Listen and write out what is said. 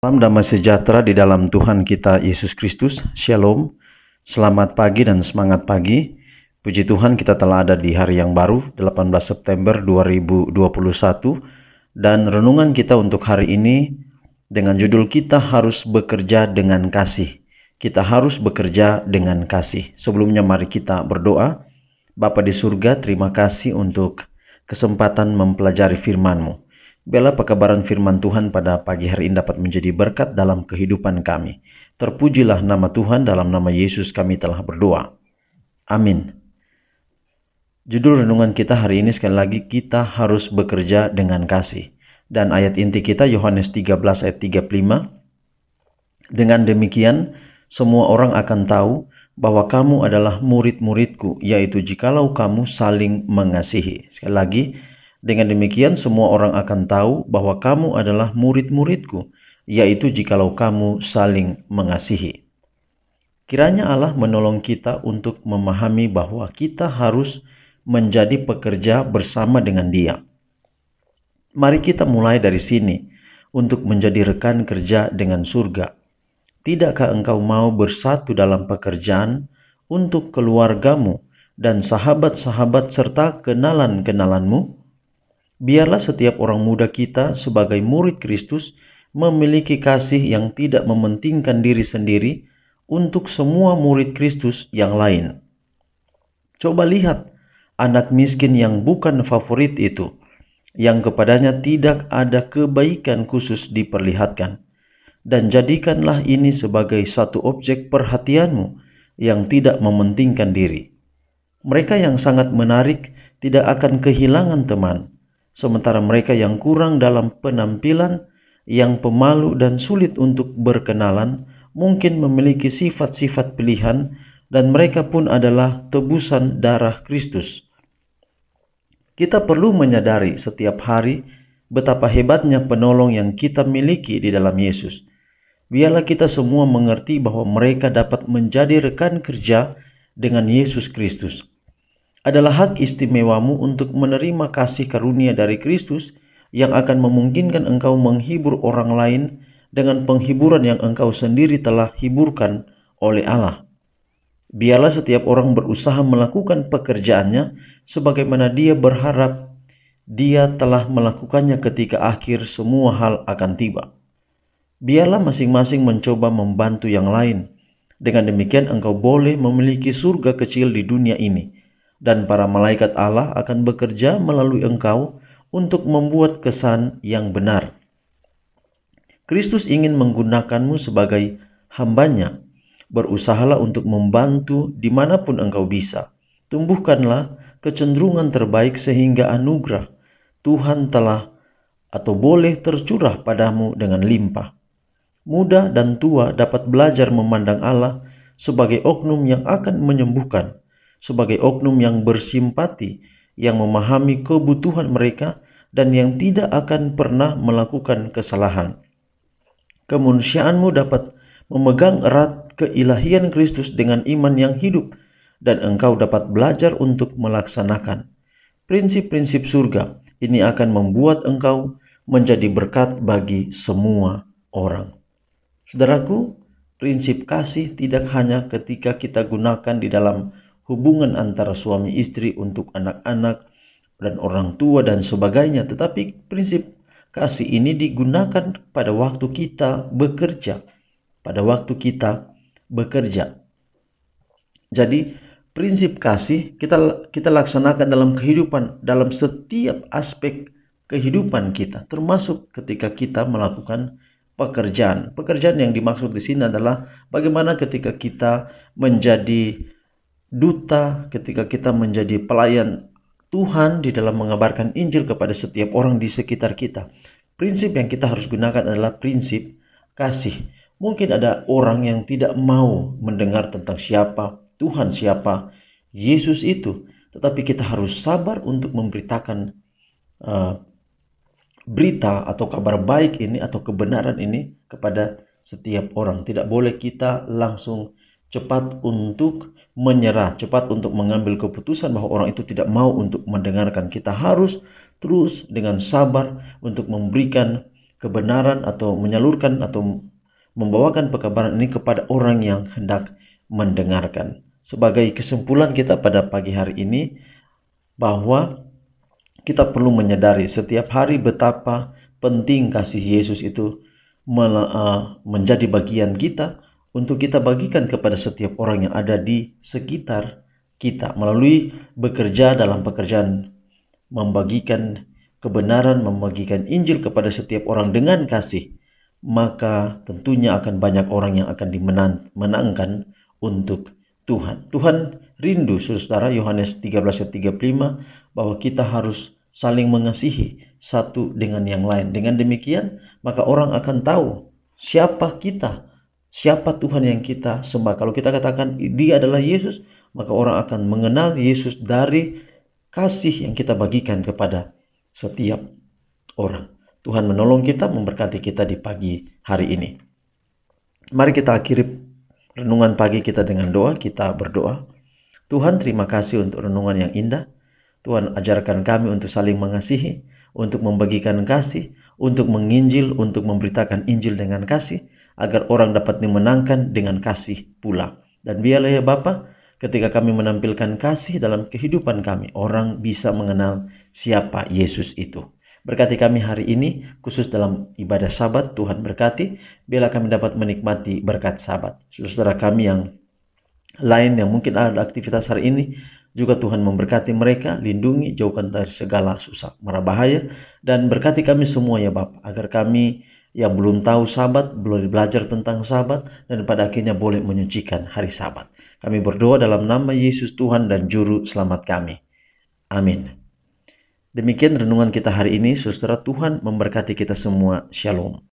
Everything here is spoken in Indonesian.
Salam damai sejahtera di dalam Tuhan kita Yesus Kristus. Shalom. Selamat pagi dan semangat pagi. Puji Tuhan kita telah ada di hari yang baru, 18 September 2021. Dan renungan kita untuk hari ini dengan judul kita harus bekerja dengan kasih. Kita harus bekerja dengan kasih. Sebelumnya mari kita berdoa. Bapa di surga, terima kasih untuk kesempatan mempelajari firman-Mu. Biarlah pekabaran firman Tuhan pada pagi hari ini dapat menjadi berkat dalam kehidupan kami. Terpujilah nama Tuhan, dalam nama Yesus kami telah berdoa. Amin. Judul renungan kita hari ini sekali lagi, kita harus bekerja dengan kasih. Dan ayat inti kita Yohanes 13 ayat 35. Dengan demikian, semua orang akan tahu bahwa kamu adalah murid-muridku, yaitu jikalau kamu saling mengasihi. Sekali lagi, dengan demikian semua orang akan tahu bahwa kamu adalah murid-muridku, yaitu jikalau kamu saling mengasihi. Kiranya Allah menolong kita untuk memahami bahwa kita harus menjadi pekerja bersama dengan Dia. Mari kita mulai dari sini untuk menjadi rekan kerja dengan surga. Tidakkah engkau mau bersatu dalam pekerjaan untuk keluargamu dan sahabat-sahabat serta kenalan-kenalanmu? Biarlah setiap orang muda kita sebagai murid Kristus memiliki kasih yang tidak mementingkan diri sendiri untuk semua murid Kristus yang lain. Coba lihat anak miskin yang bukan favorit itu, yang kepadanya tidak ada kebaikan khusus diperlihatkan. Dan jadikanlah ini sebagai satu objek perhatianmu yang tidak mementingkan diri. Mereka yang sangat menarik tidak akan kehilangan teman. Sementara mereka yang kurang dalam penampilan, yang pemalu dan sulit untuk berkenalan, mungkin memiliki sifat-sifat pilihan dan mereka pun adalah tebusan darah Kristus. Kita perlu menyadari setiap hari betapa hebatnya penolong yang kita miliki di dalam Yesus. Biarlah kita semua mengerti bahwa mereka dapat menjadi rekan kerja dengan Yesus Kristus. Adalah hak istimewamu untuk menerima kasih karunia dari Kristus yang akan memungkinkan engkau menghibur orang lain dengan penghiburan yang engkau sendiri telah hiburkan oleh Allah. Biarlah setiap orang berusaha melakukan pekerjaannya sebagaimana dia berharap dia telah melakukannya ketika akhir semua hal akan tiba. Biarlah masing-masing mencoba membantu yang lain. Dengan demikian engkau boleh memiliki surga kecil di dunia ini. Dan para malaikat Allah akan bekerja melalui engkau untuk membuat kesan yang benar. Kristus ingin menggunakanmu sebagai hambanya. Berusahalah untuk membantu dimanapun engkau bisa. Tumbuhkanlah kecenderungan terbaik sehingga anugerah Tuhan telah atau boleh tercurah padamu dengan limpah. Muda dan tua dapat belajar memandang Allah sebagai oknum yang akan menyembuhkan, sebagai oknum yang bersimpati, yang memahami kebutuhan mereka, dan yang tidak akan pernah melakukan kesalahan. Kemanusiaanmu dapat memegang erat keilahian Kristus dengan iman yang hidup, dan engkau dapat belajar untuk melaksanakan prinsip-prinsip surga. Ini akan membuat engkau menjadi berkat bagi semua orang. Saudaraku, prinsip kasih tidak hanya ketika kita gunakan di dalam hubungan antara suami istri untuk anak-anak dan orang tua dan sebagainya. Tetapi prinsip kasih ini digunakan pada waktu kita bekerja. Pada waktu kita bekerja. Jadi prinsip kasih kita laksanakan dalam kehidupan, dalam setiap aspek kehidupan kita. Termasuk ketika kita melakukan pekerjaan. Pekerjaan yang dimaksud di sini adalah bagaimana ketika kita menjadi duta, ketika kita menjadi pelayan Tuhan di dalam mengabarkan Injil kepada setiap orang di sekitar kita. Prinsip yang kita harus gunakan adalah prinsip kasih. Mungkin ada orang yang tidak mau mendengar tentang siapa Tuhan, siapa Yesus itu. Tetapi kita harus sabar untuk memberitakan berita atau kabar baik ini atau kebenaran ini kepada setiap orang. Tidak boleh kita langsung cepat untuk menyerah, cepat untuk mengambil keputusan bahwa orang itu tidak mau untuk mendengarkan. Kita harus terus dengan sabar untuk memberikan kebenaran atau menyalurkan atau membawakan pekabaran ini kepada orang yang hendak mendengarkan. Sebagai kesimpulan kita pada pagi hari ini, bahwa kita perlu menyadari setiap hari betapa penting kasih Yesus itu menjadi bagian kita untuk kita bagikan kepada setiap orang yang ada di sekitar kita melalui bekerja dalam pekerjaan membagikan kebenaran, membagikan Injil kepada setiap orang dengan kasih, maka tentunya akan banyak orang yang akan dimenangkan untuk Tuhan. Tuhan rindu, saudara, Yohanes 13 ayat 35, bahwa kita harus saling mengasihi satu dengan yang lain. Dengan demikian, maka orang akan tahu siapa kita, siapa Tuhan yang kita sembah. Kalau kita katakan dia adalah Yesus, maka orang akan mengenal Yesus dari kasih yang kita bagikan kepada setiap orang. Tuhan menolong kita, memberkati kita di pagi hari ini. Mari kita akhiri renungan pagi kita dengan doa. Kita berdoa. Tuhan, terima kasih untuk renungan yang indah. Tuhan, ajarkan kami untuk saling mengasihi, untuk membagikan kasih, untuk menginjil, untuk memberitakan Injil dengan kasih, agar orang dapat dimenangkan dengan kasih pula. Dan biarlah ya Bapa, ketika kami menampilkan kasih dalam kehidupan kami, orang bisa mengenal siapa Yesus itu. Berkati kami hari ini, khusus dalam ibadah Sabat. Tuhan berkati, biarlah kami dapat menikmati berkat Sabat. Saudara-saudara kami yang lain yang mungkin ada aktivitas hari ini, juga Tuhan memberkati mereka, lindungi, jauhkan dari segala susah, mara bahaya, dan berkati kami semua ya Bapa, agar kami yang belum tahu Sabat, belum belajar tentang Sabat, dan pada akhirnya boleh menyucikan hari Sabat. Kami berdoa dalam nama Yesus Tuhan dan Juru Selamat kami. Amin. Demikian renungan kita hari ini, saudara. Tuhan memberkati kita semua. Shalom.